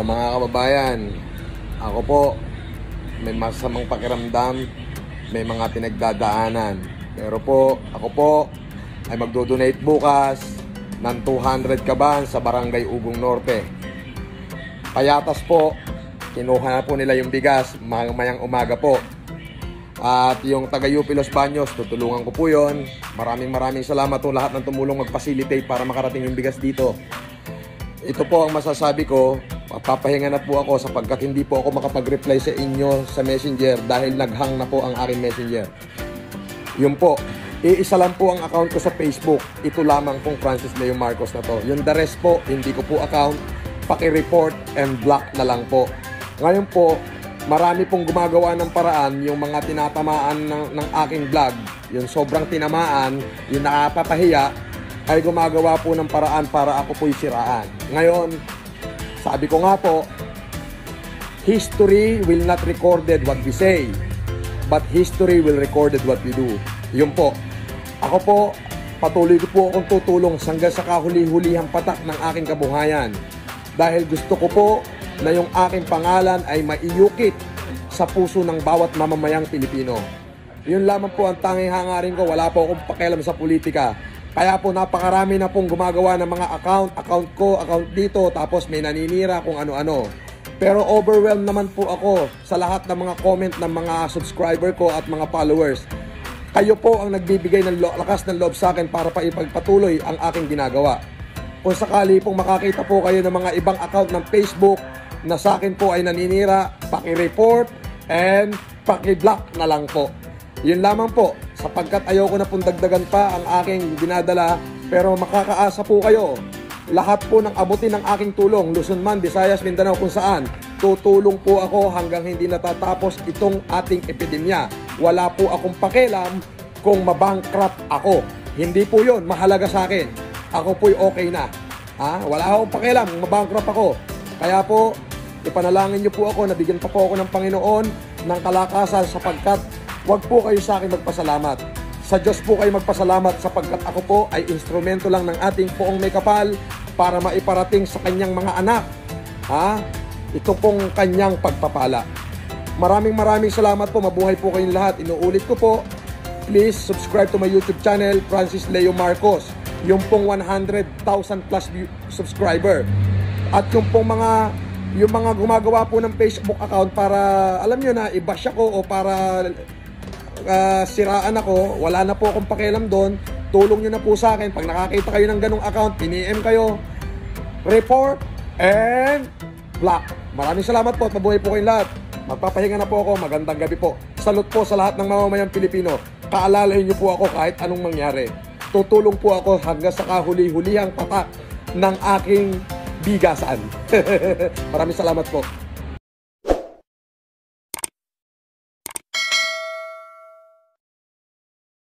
Mga kababayan, ako po may masamang pakiramdam, may mga pinagdadaanan. Pero po, ako po ay magdo-donate bukas ng 200 kaban sa Barangay Ugong Norte. Payatas po, kinuha na po nila yung bigas mayang umaga po. At yung taga UP Los Baños, tutulungan ko po yun. Maraming salamat po lahat ng tumulong mag-facilitate para makarating yung bigas dito. Ito po ang masasabi ko, papahinga na po ako sapagkat hindi po ako makapag-reply sa inyo sa messenger dahil naghang na po ang aking messenger. Yun po, iisa lang po ang account ko sa Facebook. Ito lamang pong Francis Leo Marcos na to. Yung the rest po, hindi ko po account. Paki-report and block na lang po. Ngayon po, marami pong gumagawa ng paraan yung mga tinatamaan ng aking vlog. Yung sobrang tinamaan, yung nakapapahiya, ay gumagawa po ng paraan para ako po'y siraan. Ngayon, sabi ko nga po, history will not recorded what we say, but history will recorded what we do. Yun po. Ako po, patuloy ko po akong tutulong hanggang sa kahuli-hulihang patak ng aking kabuhayan. Dahil gusto ko po na yung aking pangalan ay maiyukit sa puso ng bawat mamamayang Pilipino. Yun lamang po ang tanging hangarin ko. Wala po akong pakialam sa politika. Kaya po napakarami na pong gumagawa ng mga account ko, account dito, tapos may naninira kung ano-ano. Pero overwhelmed naman po ako sa lahat ng mga comment ng mga subscriber ko at mga followers. Kayo po ang nagbibigay ng lakas ng loob sa akin para pa ipagpatuloy ang aking ginagawa. Kung sakali pong makakita po kayo ng mga ibang account ng Facebook na sa akin po ay naninira, paki-report and paki-block na lang po. Yun lamang po, sapagkat ayoko na pong dagdagan pa ang aking dinadala, pero makakaasa po kayo. Lahat po ng abutin ng aking tulong, Luzon man, Visayas, Mindanao, kung saan, tutulong po ako hanggang hindi natatapos itong ating epidemya. Wala po akong pakialam kung mabankrupt ako. Hindi po yun mahalaga sa akin. Ako po'y okay na. Wala akong pakialam kung mabankrupt ako. Kaya po, ipanalangin niyo po ako, nabigyan pa po ako ng Panginoon ng kalakasan sapagkat huwag po kayo sa akin magpasalamat. Sa Diyos po kayo magpasalamat sapagkat ako po ay instrumento lang ng ating Poong May Kapal para maiparating sa kanyang mga anak. Ito pong kanyang pagpapala. Maraming salamat po. Mabuhay po kayong lahat. Inuulit ko po, please subscribe to my YouTube channel, Francis Leo Marcos. Yung pong 100,000 plus subscriber. At yung pong mga gumagawa po ng Facebook account para, alam nyo na, i-bash ako o para siraan ako, wala na po akong pakialam doon. Tulong nyo na po sa akin. Pag nakakita kayo ng ganong account, PNM kayo, report and block. Maraming salamat po at mabuhay po kayong lahat. Magpapahinga na po ako. Magandang gabi po. Salute po sa lahat ng mamamayang Pilipino. Kaalalahin nyo po ako kahit anong mangyari. Tutulong po ako hanggang sa kahuli-hulihang patak ng aking bigasan. Maraming salamat po.